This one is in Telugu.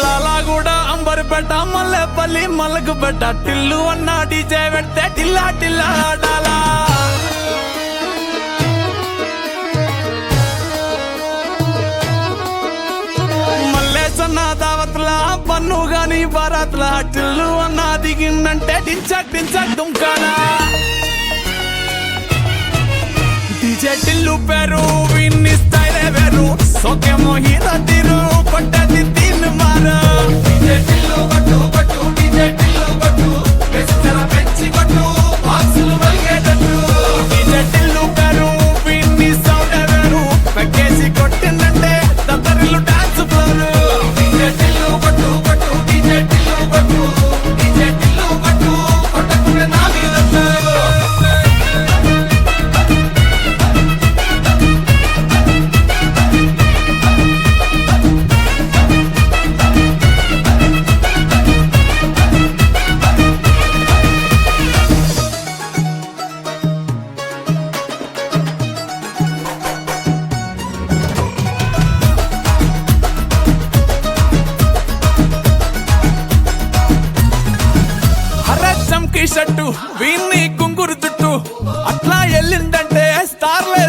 లాలాగూడ అంబర్పేట మల్లెపల్లి మలకపేట టిల్లు అన్న డీజే పెడితే టిల్లా టిల్లా ఆడాలా మల్లేసన్న దావత్ల పన్ను గాని భారత్ల టిల్లు అన్న దిగిందంటే టించక్ టించక్ దుంకాలా డీజే టిల్లు పేరు విన్ని స్టైలే వేరు సోకేమో హీరో తీరు కొట్టది తీన్ మారు డీజే టిల్లు కొట్టు కొట్టు డీజే టిల్లు కొట్టు వెచ్చర పెంచి కొట్టు బాక్సులు మలిగేటట్టు డీజే టిల్లు పేరు విన్ని సౌండ్ వేరు పెక్కేసి కొట్టిందంటే తత్తరిల్లు డాన్స్ ఫ్లోర్ డీజే టిల్లు కొట్టు కొట్టు డీజే టిల్లు కొట్టు డీజే టిల్లు కొట్టు కొట్టకుండా నా మీద చంకి షట్టు వీన్ని కుంగురు చుట్టూ అట్లా ఎల్లిందంటే స్టార్లే